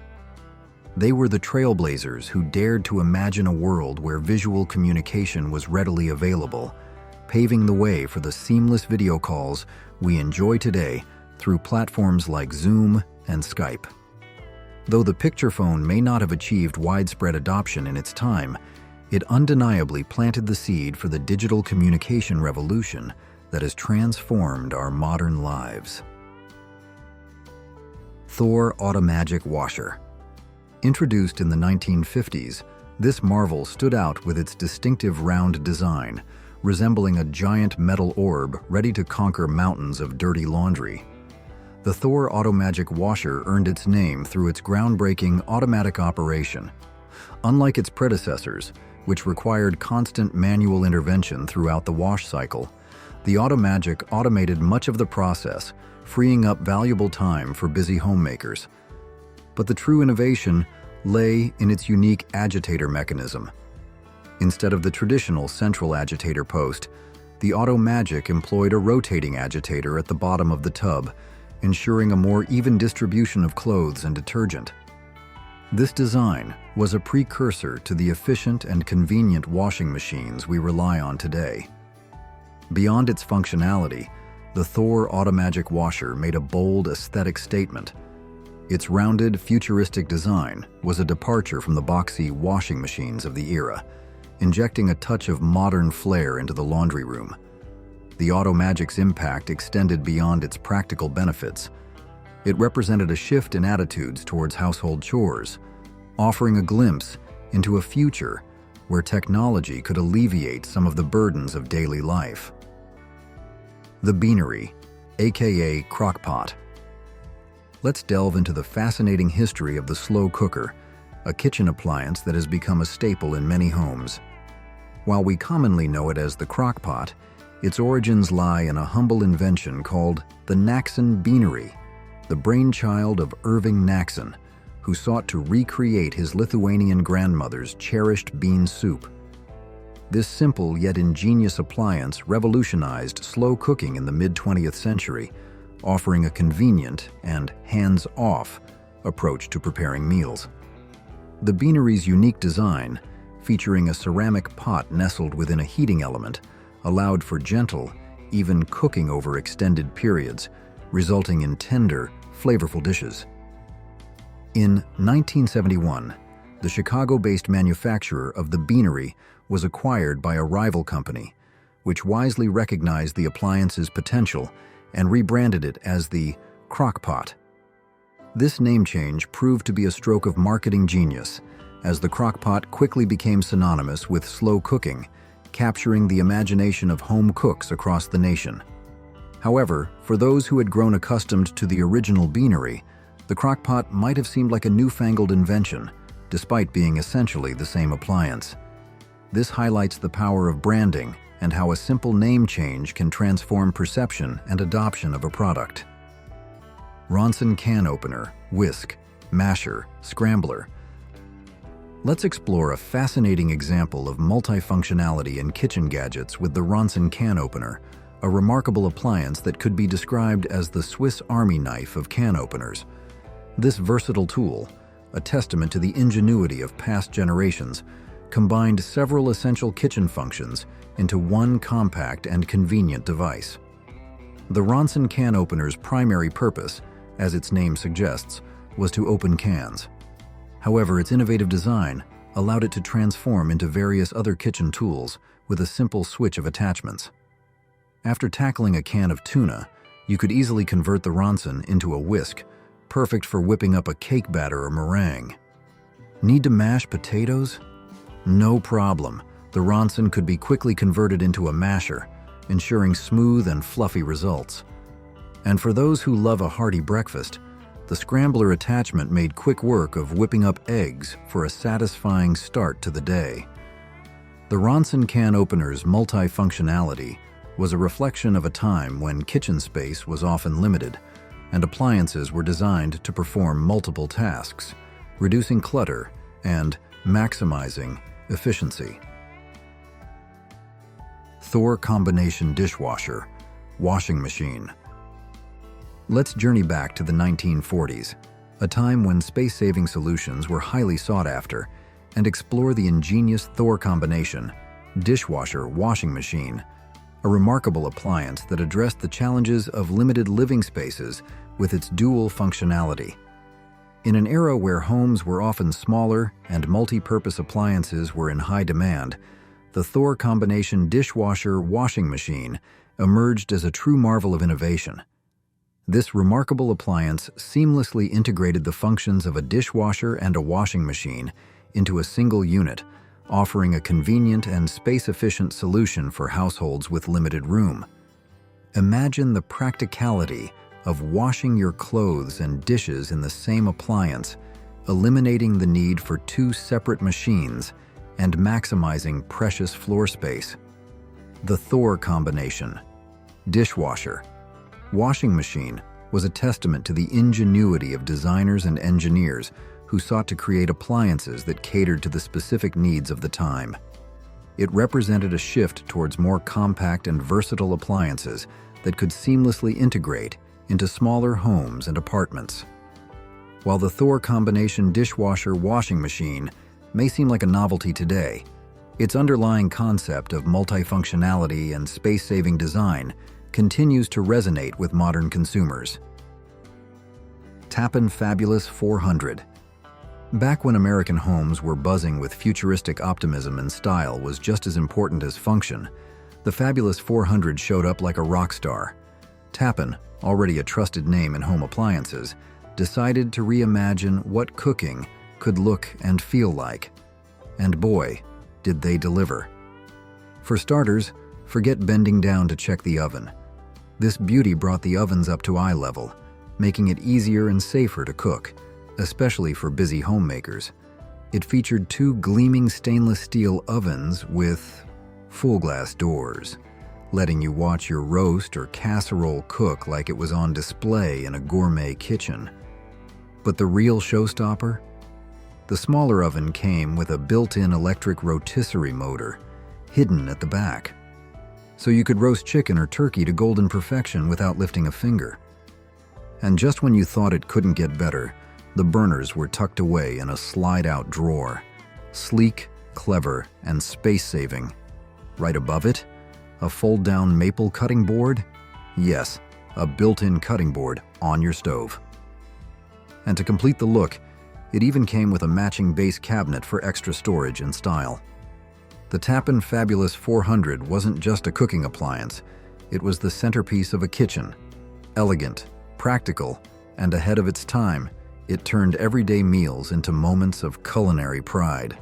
S1: They were the trailblazers who dared to imagine a world where visual communication was readily available, paving the way for the seamless video calls we enjoy today through platforms like Zoom and Skype. Though the picture phone may not have achieved widespread adoption in its time, it undeniably planted the seed for the digital communication revolution that has transformed our modern lives. Thor Automagic Washer. Introduced in the 1950s, this marvel stood out with its distinctive round design, resembling a giant metal orb ready to conquer mountains of dirty laundry. The Thor Automagic Washer earned its name through its groundbreaking automatic operation. Unlike its predecessors, which required constant manual intervention throughout the wash cycle, the Automagic automated much of the process, freeing up valuable time for busy homemakers. But the true innovation lay in its unique agitator mechanism. Instead of the traditional central agitator post, the Automagic employed a rotating agitator at the bottom of the tub, ensuring a more even distribution of clothes and detergent. This design was a precursor to the efficient and convenient washing machines we rely on today. Beyond its functionality, the Thor Automagic Washer made a bold aesthetic statement. Its rounded, futuristic design was a departure from the boxy washing machines of the era, injecting a touch of modern flair into the laundry room. The Automagic's impact extended beyond its practical benefits. It represented a shift in attitudes towards household chores, offering a glimpse into a future where technology could alleviate some of the burdens of daily life. The Beanery, aka Crock-Pot. Let's delve into the fascinating history of the slow cooker, a kitchen appliance that has become a staple in many homes. While we commonly know it as the Crock-Pot, its origins lie in a humble invention called the Naxon Beanery, the brainchild of Irving Naxon, who sought to recreate his Lithuanian grandmother's cherished bean soup. This simple yet ingenious appliance revolutionized slow cooking in the mid-20th century, offering a convenient and hands-off approach to preparing meals. The Beanery's unique design, featuring a ceramic pot nestled within a heating element, allowed for gentle, even cooking over extended periods, resulting in tender, flavorful dishes. In 1971, the Chicago-based manufacturer of the Beanery was acquired by a rival company, which wisely recognized the appliance's potential and rebranded it as the Crock-Pot. This name change proved to be a stroke of marketing genius, as the Crock-Pot quickly became synonymous with slow cooking, capturing the imagination of home cooks across the nation. However, for those who had grown accustomed to the original Beanery, the Crock-Pot might have seemed like a newfangled invention, despite being essentially the same appliance. This highlights the power of branding and how a simple name change can transform perception and adoption of a product. Ronson Can Opener, Whisk, Masher, Scrambler. Let's explore a fascinating example of multifunctionality in kitchen gadgets with the Ronson Can Opener, a remarkable appliance that could be described as the Swiss Army knife of can openers. This versatile tool, a testament to the ingenuity of past generations, combined several essential kitchen functions into one compact and convenient device. The Ronson Can Opener's primary purpose, as its name suggests, was to open cans. However, its innovative design allowed it to transform into various other kitchen tools with a simple switch of attachments. After tackling a can of tuna, you could easily convert the Ronson into a whisk, perfect for whipping up a cake batter or meringue. Need to mash potatoes? No problem. The Ronson could be quickly converted into a masher, ensuring smooth and fluffy results. And for those who love a hearty breakfast, The scrambler attachment made quick work of whipping up eggs for a satisfying start to the day. The Ronson can opener's multifunctionality was a reflection of a time when kitchen space was often limited, and appliances were designed to perform multiple tasks, reducing clutter and maximizing efficiency. Thor Combination Dishwasher, Washing Machine. Let's journey back to the 1940s, a time when space-saving solutions were highly sought after, and explore the ingenious Thor Combination Dishwasher Washing Machine, a remarkable appliance that addressed the challenges of limited living spaces with its dual functionality. In an era where homes were often smaller and multi-purpose appliances were in high demand, the Thor Combination Dishwasher Washing Machine emerged as a true marvel of innovation. This remarkable appliance seamlessly integrated the functions of a dishwasher and a washing machine into a single unit, offering a convenient and space-efficient solution for households with limited room. Imagine the practicality of washing your clothes and dishes in the same appliance, eliminating the need for two separate machines and maximizing precious floor space. The Thor Combination Dishwasher Washing Machine was a testament to the ingenuity of designers and engineers who sought to create appliances that catered to the specific needs of the time. It represented a shift towards more compact and versatile appliances that could seamlessly integrate into smaller homes and apartments. While the Thor Combination Dishwasher Washing Machine may seem like a novelty today, its underlying concept of multifunctionality and space-saving design continues to resonate with modern consumers. Tappan Fabulous 400. Back when American homes were buzzing with futuristic optimism and style was just as important as function, the Fabulous 400 showed up like a rock star. Tappan, already a trusted name in home appliances, decided to reimagine what cooking could look and feel like. And boy, did they deliver. For starters, forget bending down to check the oven. This beauty brought the ovens up to eye level, making it easier and safer to cook, especially for busy homemakers. It featured two gleaming stainless steel ovens with full glass doors, letting you watch your roast or casserole cook like it was on display in a gourmet kitchen. But the real showstopper? The smaller oven came with a built-in electric rotisserie motor hidden at the back, so you could roast chicken or turkey to golden perfection without lifting a finger. And just when you thought it couldn't get better, the burners were tucked away in a slide-out drawer. Sleek, clever, and space-saving. Right above it, a fold-down maple cutting board? Yes, a built-in cutting board on your stove. And to complete the look, it even came with a matching base cabinet for extra storage and style. The Tappan Fabulous 400 wasn't just a cooking appliance, it was the centerpiece of a kitchen. Elegant, practical, and ahead of its time, it turned everyday meals into moments of culinary pride.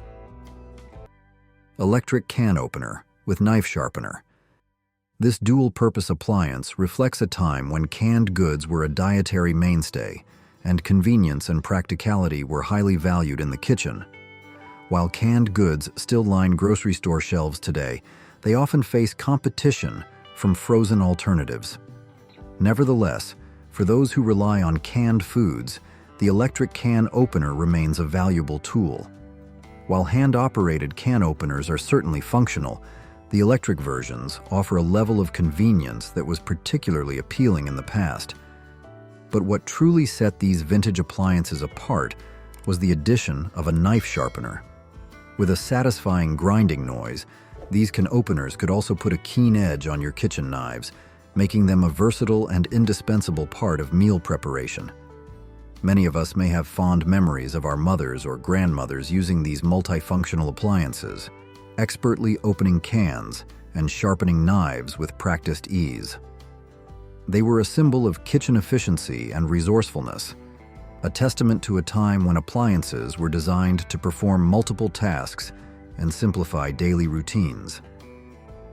S1: Electric can opener with knife sharpener. This dual-purpose appliance reflects a time when canned goods were a dietary mainstay, and convenience and practicality were highly valued in the kitchen. While canned goods still line grocery store shelves today, they often face competition from frozen alternatives. Nevertheless, for those who rely on canned foods, the electric can opener remains a valuable tool. While hand-operated can openers are certainly functional, the electric versions offer a level of convenience that was particularly appealing in the past. But what truly set these vintage appliances apart was the addition of a knife sharpener. With a satisfying grinding noise, these can openers could also put a keen edge on your kitchen knives, making them a versatile and indispensable part of meal preparation. Many of us may have fond memories of our mothers or grandmothers using these multifunctional appliances, expertly opening cans and sharpening knives with practiced ease. They were a symbol of kitchen efficiency and resourcefulness, a testament to a time when appliances were designed to perform multiple tasks and simplify daily routines.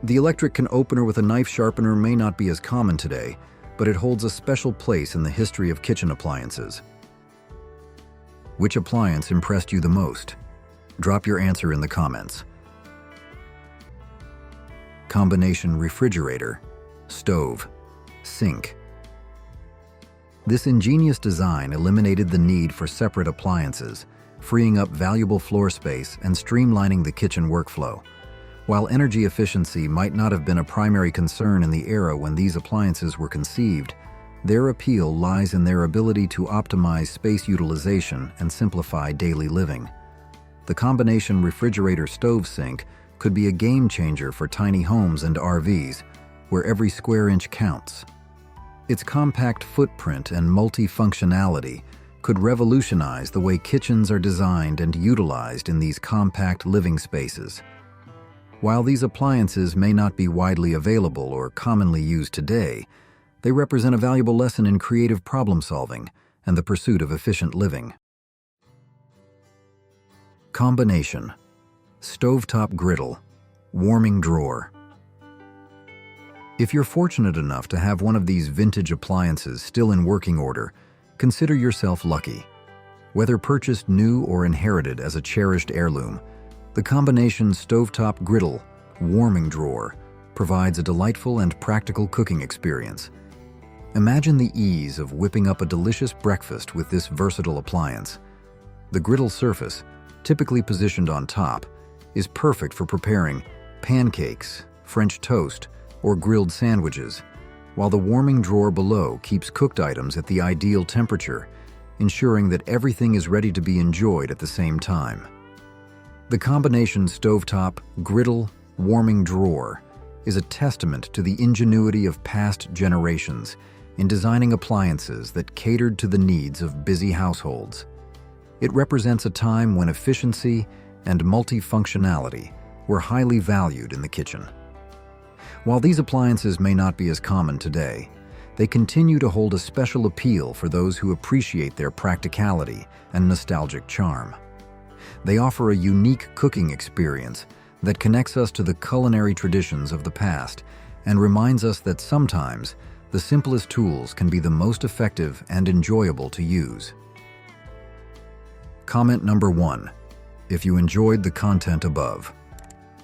S1: The electric can opener with a knife sharpener may not be as common today, but it holds a special place in the history of kitchen appliances. Which appliance impressed you the most? Drop your answer in the comments. Combination refrigerator, stove, sink. This ingenious design eliminated the need for separate appliances, freeing up valuable floor space and streamlining the kitchen workflow. While energy efficiency might not have been a primary concern in the era when these appliances were conceived, their appeal lies in their ability to optimize space utilization and simplify daily living. The combination refrigerator stove sink could be a game changer for tiny homes and RVs, where every square inch counts. Its compact footprint and multifunctionality could revolutionize the way kitchens are designed and utilized in these compact living spaces. While these appliances may not be widely available or commonly used today, they represent a valuable lesson in creative problem-solving and the pursuit of efficient living. Combination: stovetop griddle, warming drawer. If you're fortunate enough to have one of these vintage appliances still in working order, consider yourself lucky. Whether purchased new or inherited as a cherished heirloom, the combination stovetop griddle, warming drawer provides a delightful and practical cooking experience. Imagine the ease of whipping up a delicious breakfast with this versatile appliance. The griddle surface, typically positioned on top, is perfect for preparing pancakes, French toast, or grilled sandwiches, while the warming drawer below keeps cooked items at the ideal temperature, ensuring that everything is ready to be enjoyed at the same time. The combination stovetop, griddle, warming drawer is a testament to the ingenuity of past generations in designing appliances that catered to the needs of busy households. It represents a time when efficiency and multifunctionality were highly valued in the kitchen. While these appliances may not be as common today, they continue to hold a special appeal for those who appreciate their practicality and nostalgic charm. They offer a unique cooking experience that connects us to the culinary traditions of the past and reminds us that sometimes the simplest tools can be the most effective and enjoyable to use. Comment number 1, if you enjoyed the content above.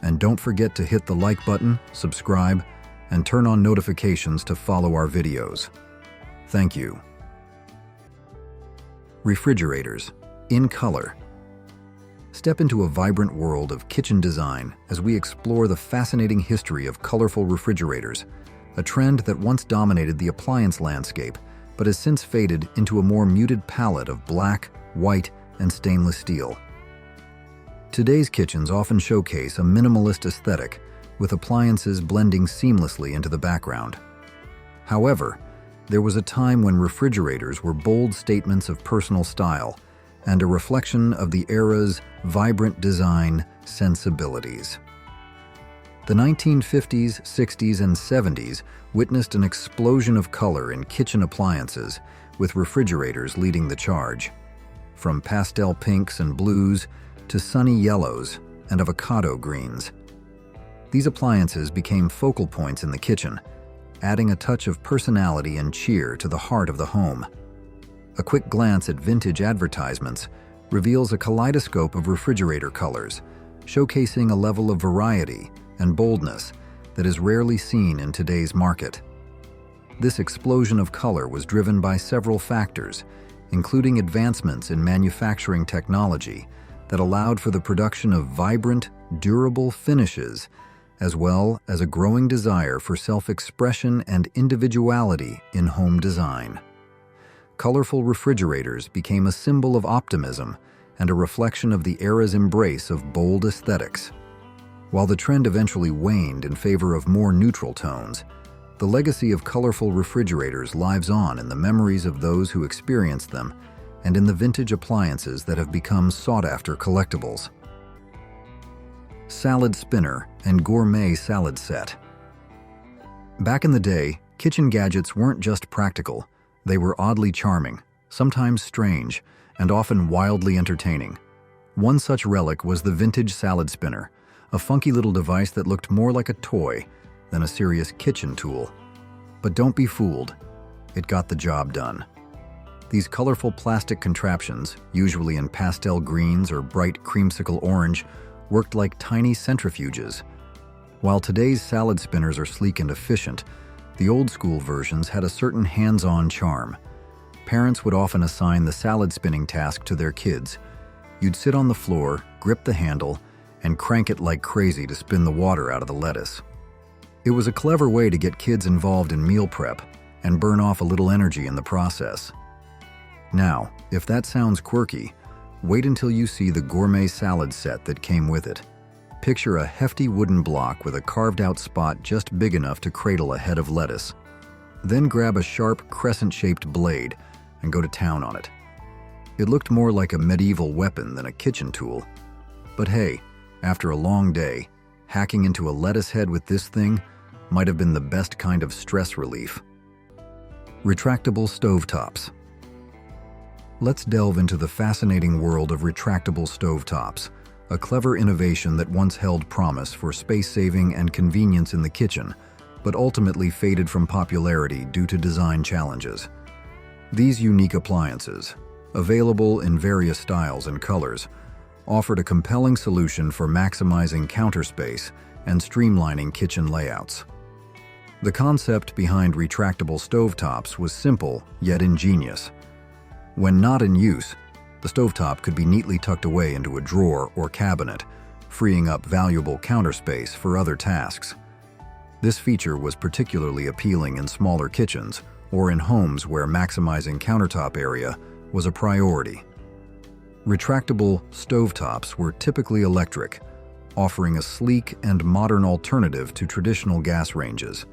S1: And don't forget to hit the like button, subscribe, and turn on notifications to follow our videos. Thank you. Refrigerators, in color. Step into a vibrant world of kitchen design as we explore the fascinating history of colorful refrigerators, a trend that once dominated the appliance landscape but has since faded into a more muted palette of black, white, and stainless steel. Today's kitchens often showcase a minimalist aesthetic, with appliances blending seamlessly into the background. However, there was a time when refrigerators were bold statements of personal style and a reflection of the era's vibrant design sensibilities. The 1950s, 60s, and 70s witnessed an explosion of color in kitchen appliances, with refrigerators leading the charge. From pastel pinks and blues to sunny yellows and avocado greens. These appliances became focal points in the kitchen, adding a touch of personality and cheer to the heart of the home. A quick glance at vintage advertisements reveals a kaleidoscope of refrigerator colors, showcasing a level of variety and boldness that is rarely seen in today's market. This explosion of color was driven by several factors, including advancements in manufacturing technology that allowed for the production of vibrant, durable finishes, as well as a growing desire for self-expression and individuality in home design. Colorful refrigerators became a symbol of optimism and a reflection of the era's embrace of bold aesthetics. While the trend eventually waned in favor of more neutral tones, the legacy of colorful refrigerators lives on in the memories of those who experienced them and in the vintage appliances that have become sought-after collectibles. Salad spinner and gourmet salad set. Back in the day, kitchen gadgets weren't just practical, they were oddly charming, sometimes strange, and often wildly entertaining. One such relic was the vintage salad spinner, a funky little device that looked more like a toy than a serious kitchen tool. But don't be fooled, it got the job done. These colorful plastic contraptions, usually in pastel greens or bright creamsicle orange, worked like tiny centrifuges. While today's salad spinners are sleek and efficient, the old-school versions had a certain hands-on charm. Parents would often assign the salad spinning task to their kids. You'd sit on the floor, grip the handle, and crank it like crazy to spin the water out of the lettuce. It was a clever way to get kids involved in meal prep and burn off a little energy in the process. Now, if that sounds quirky, wait until you see the gourmet salad set that came with it. Picture a hefty wooden block with a carved-out spot just big enough to cradle a head of lettuce. Then grab a sharp, crescent-shaped blade and go to town on it. It looked more like a medieval weapon than a kitchen tool. But hey, after a long day, hacking into a lettuce head with this thing might have been the best kind of stress relief. Retractable stovetops. Let's delve into the fascinating world of retractable stovetops, a clever innovation that once held promise for space-saving and convenience in the kitchen, but ultimately faded from popularity due to design challenges. These unique appliances, available in various styles and colors, offered a compelling solution for maximizing counter space and streamlining kitchen layouts. The concept behind retractable stovetops was simple yet ingenious. When not in use, the stovetop could be neatly tucked away into a drawer or cabinet, freeing up valuable counter space for other tasks. This feature was particularly appealing in smaller kitchens or in homes where maximizing countertop area was a priority. Retractable stovetops were typically electric, offering a sleek and modern alternative to traditional gas ranges.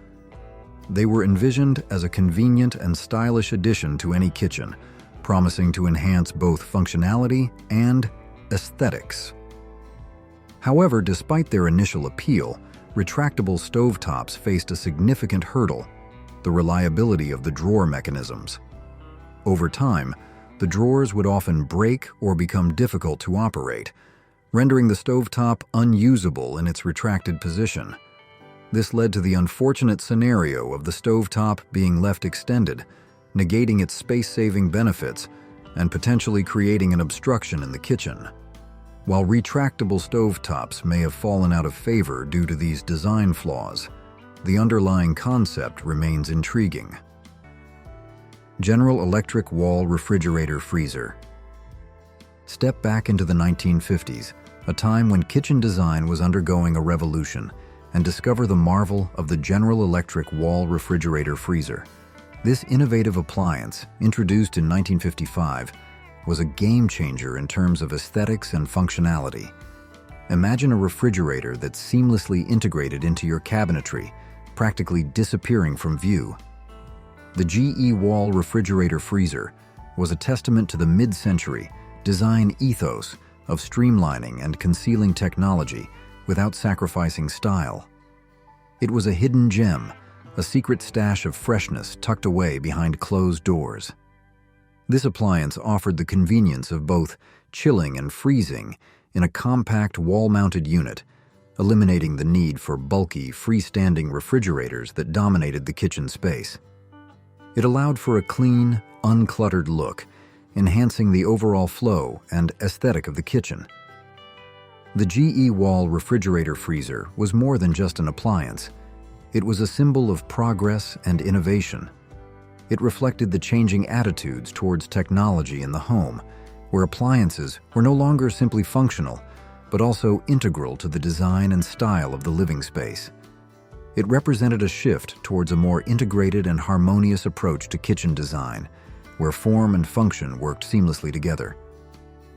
S1: They were envisioned as a convenient and stylish addition to any kitchen, promising to enhance both functionality and aesthetics. However, despite their initial appeal, retractable stovetops faced a significant hurdle: the reliability of the drawer mechanisms. Over time, the drawers would often break or become difficult to operate, rendering the stovetop unusable in its retracted position. This led to the unfortunate scenario of the stovetop being left extended, negating its space-saving benefits and potentially creating an obstruction in the kitchen. While retractable stovetops may have fallen out of favor due to these design flaws, the underlying concept remains intriguing. General Electric Wall Refrigerator Freezer. Step back into the 1950s, a time when kitchen design was undergoing a revolution, and discover the marvel of the General Electric Wall Refrigerator Freezer. This innovative appliance, introduced in 1955, was a game-changer in terms of aesthetics and functionality. Imagine a refrigerator that's seamlessly integrated into your cabinetry, practically disappearing from view. The GE Wall Refrigerator Freezer was a testament to the mid-century design ethos of streamlining and concealing technology without sacrificing style. It was a hidden gem, a secret stash of freshness tucked away behind closed doors. This appliance offered the convenience of both chilling and freezing in a compact wall-mounted unit, eliminating the need for bulky, freestanding refrigerators that dominated the kitchen space. It allowed for a clean, uncluttered look, enhancing the overall flow and aesthetic of the kitchen. The GE Wall Refrigerator Freezer was more than just an appliance. It was a symbol of progress and innovation. It reflected the changing attitudes towards technology in the home, where appliances were no longer simply functional, but also integral to the design and style of the living space. It represented a shift towards a more integrated and harmonious approach to kitchen design, where form and function worked seamlessly together.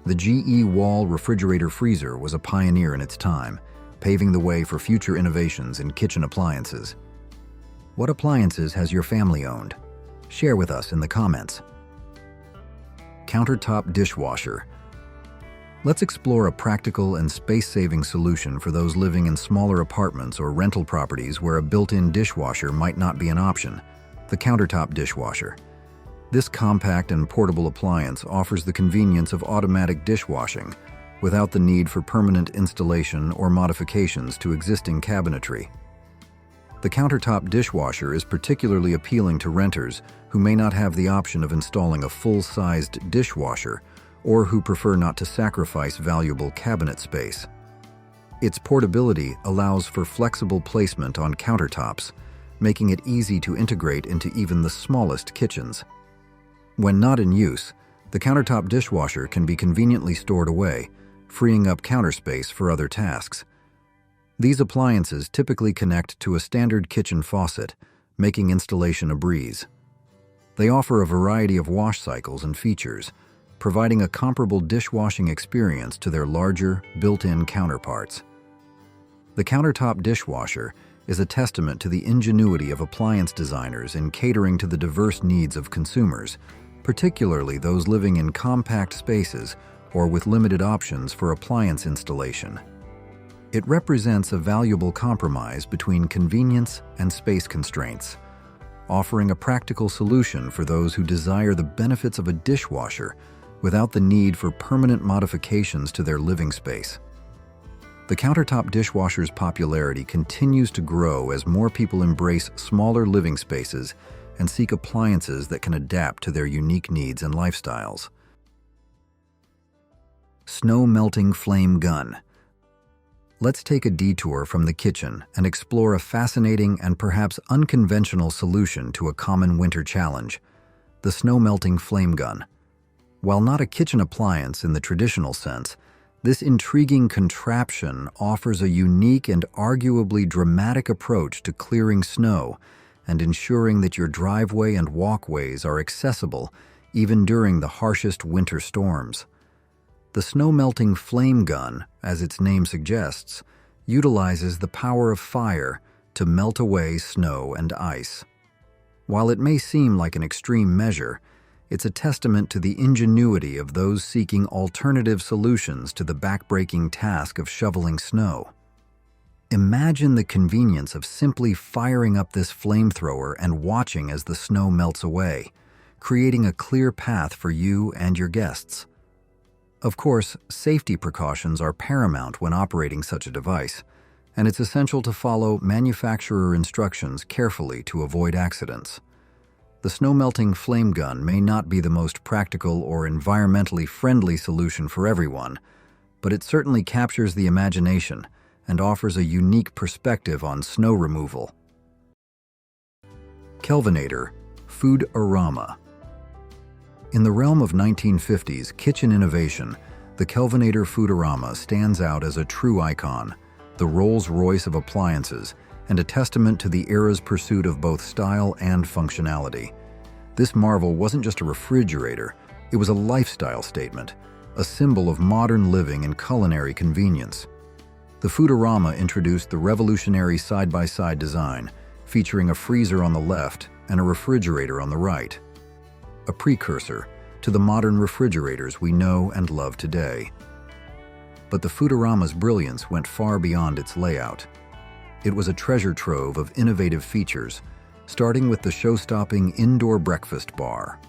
S1: The GE Wall Refrigerator Freezer was a pioneer in its time, paving the way for future innovations in kitchen appliances. What appliances has your family owned? Share with us in the comments. Countertop dishwasher. Let's explore a practical and space-saving solution for those living in smaller apartments or rental properties where a built-in dishwasher might not be an option: the countertop dishwasher. This compact and portable appliance offers the convenience of automatic dishwashing without the need for permanent installation or modifications to existing cabinetry. The countertop dishwasher is particularly appealing to renters who may not have the option of installing a full-sized dishwasher or who prefer not to sacrifice valuable cabinet space. Its portability allows for flexible placement on countertops, making it easy to integrate into even the smallest kitchens. When not in use, the countertop dishwasher can be conveniently stored away, freeing up counter space for other tasks. These appliances typically connect to a standard kitchen faucet, making installation a breeze. They offer a variety of wash cycles and features, providing a comparable dishwashing experience to their larger, built-in counterparts. The countertop dishwasher is a testament to the ingenuity of appliance designers in catering to the diverse needs of consumers, particularly those living in compact spaces or with limited options for appliance installation. It represents a valuable compromise between convenience and space constraints, offering a practical solution for those who desire the benefits of a dishwasher without the need for permanent modifications to their living space. The countertop dishwasher's popularity continues to grow as more people embrace smaller living spaces and seek appliances that can adapt to their unique needs and lifestyles. Snow-melting flame gun. Let's take a detour from the kitchen and explore a fascinating and perhaps unconventional solution to a common winter challenge: the snow-melting flame gun. While not a kitchen appliance in the traditional sense, this intriguing contraption offers a unique and arguably dramatic approach to clearing snow and ensuring that your driveway and walkways are accessible even during the harshest winter storms. The snow-melting flame gun, as its name suggests, utilizes the power of fire to melt away snow and ice. While it may seem like an extreme measure, it's a testament to the ingenuity of those seeking alternative solutions to the backbreaking task of shoveling snow. Imagine the convenience of simply firing up this flamethrower and watching as the snow melts away, creating a clear path for you and your guests. Of course, safety precautions are paramount when operating such a device, and it's essential to follow manufacturer instructions carefully to avoid accidents. The snow-melting flame gun may not be the most practical or environmentally friendly solution for everyone, but it certainly captures the imagination and offers a unique perspective on snow removal. Kelvinator Food-Arama. In the realm of 1950s kitchen innovation, the Kelvinator Food-Arama stands out as a true icon, the Rolls-Royce of appliances, and a testament to the era's pursuit of both style and functionality. This marvel wasn't just a refrigerator, it was a lifestyle statement, a symbol of modern living and culinary convenience. The Food-Arama introduced the revolutionary side-by-side design, featuring a freezer on the left and a refrigerator on the right, a precursor to the modern refrigerators we know and love today. But the Food-Arama's brilliance went far beyond its layout. It was a treasure trove of innovative features, starting with the show-stopping indoor breakfast bar.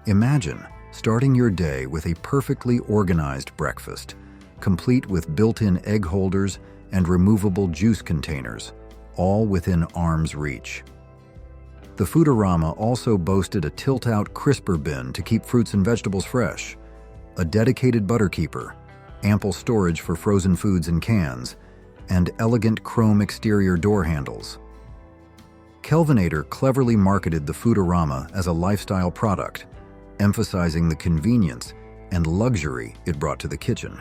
S1: Imagine starting your day with a perfectly organized breakfast, complete with built-in egg holders and removable juice containers, all within arm's reach. The Food-Arama also boasted a tilt-out crisper bin to keep fruits and vegetables fresh, a dedicated butter keeper, ample storage for frozen foods in cans, and elegant chrome exterior door handles. Kelvinator cleverly marketed the Food-Arama as a lifestyle product, emphasizing the convenience and luxury it brought to the kitchen.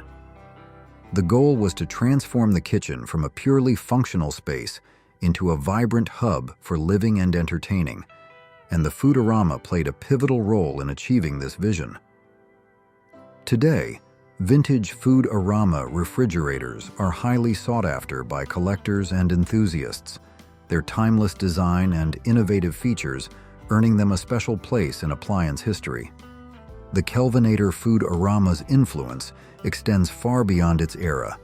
S1: The goal was to transform the kitchen from a purely functional space into a vibrant hub for living and entertaining, and the Food-Arama played a pivotal role in achieving this vision. Today, vintage Food-Arama refrigerators are highly sought after by collectors and enthusiasts, their timeless design and innovative features earning them a special place in appliance history. The Kelvinator Food-Arama's influence extends far beyond its era,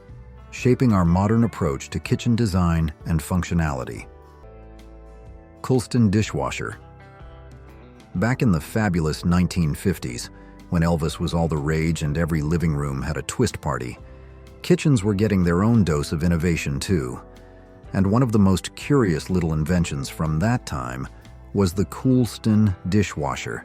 S1: shaping our modern approach to kitchen design and functionality. Coilston dishwasher. Back in the fabulous 1950s, when Elvis was all the rage and every living room had a twist party, kitchens were getting their own dose of innovation too. And one of the most curious little inventions from that time was the Coolston dishwasher.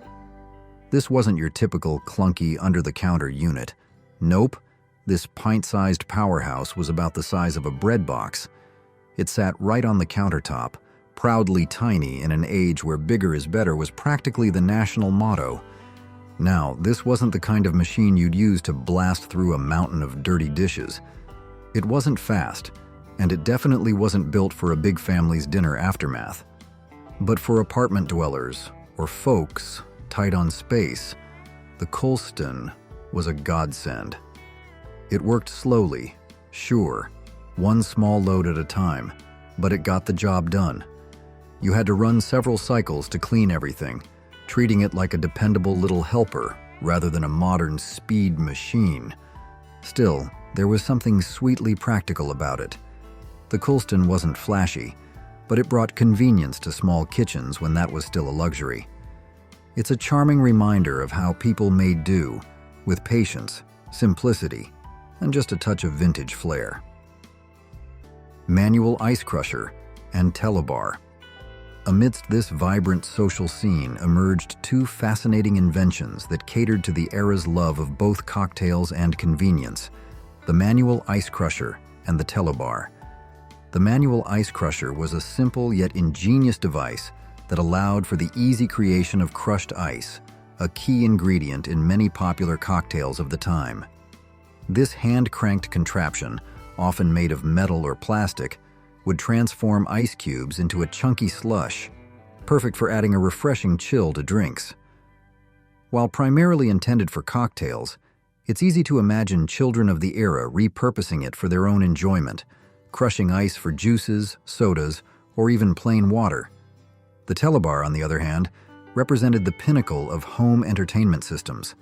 S1: This wasn't your typical clunky under-the-counter unit. Nope, this pint-sized powerhouse was about the size of a bread box. It sat right on the countertop, proudly tiny in an age where bigger is better was practically the national motto. Now, this wasn't the kind of machine you'd use to blast through a mountain of dirty dishes. It wasn't fast, and it definitely wasn't built for a big family's dinner aftermath. But for apartment dwellers, or folks tight on space, the Coolston was a godsend. It worked slowly, sure, one small load at a time, but it got the job done. You had to run several cycles to clean everything, treating it like a dependable little helper rather than a modern speed machine. Still, there was something sweetly practical about it. The Coolston wasn't flashy, but it brought convenience to small kitchens when that was still a luxury. It's a charming reminder of how people made do, with patience, simplicity, and just a touch of vintage flair. Manual ice crusher and telebar. Amidst this vibrant social scene emerged two fascinating inventions that catered to the era's love of both cocktails and convenience: the manual ice crusher and the telebar. The manual ice crusher was a simple yet ingenious device that allowed for the easy creation of crushed ice, a key ingredient in many popular cocktails of the time. This hand-cranked contraption, often made of metal or plastic, would transform ice cubes into a chunky slush, perfect for adding a refreshing chill to drinks. While primarily intended for cocktails, it's easy to imagine children of the era repurposing it for their own enjoyment, crushing ice for juices, sodas, or even plain water. The telebar, on the other hand, represented the pinnacle of home entertainment systems.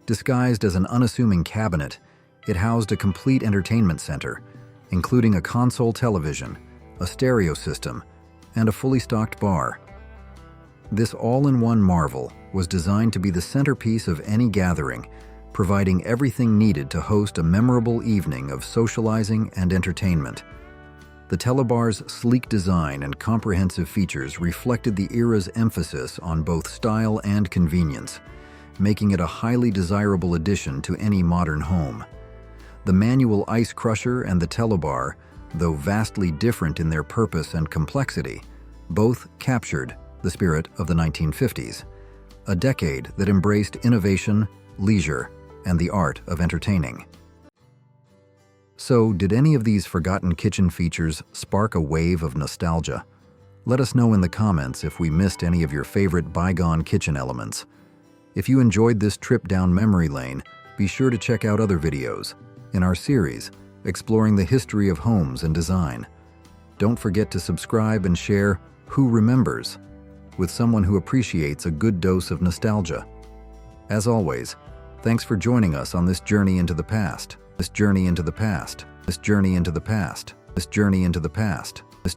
S1: Disguised as an unassuming cabinet, it housed a complete entertainment center, including a console television, a stereo system, and a fully stocked bar. This all-in-one marvel was designed to be the centerpiece of any gathering, providing everything needed to host a memorable evening of socializing and entertainment. The telebar's sleek design and comprehensive features reflected the era's emphasis on both style and convenience, making it a highly desirable addition to any modern home. The manual ice crusher and the telebar, though vastly different in their purpose and complexity, both captured the spirit of the 1950s, a decade that embraced innovation, leisure, and the art of entertaining. So, did any of these forgotten kitchen features spark a wave of nostalgia? Let us know in the comments if we missed any of your favorite bygone kitchen elements. If you enjoyed this trip down memory lane, be sure to check out other videos in our series, exploring the history of homes and design. Don't forget to subscribe and share Who Remembers with someone who appreciates a good dose of nostalgia. As always, thanks for joining us on this journey into the past. This journey into the past. This journey into the past. This journey into the past. This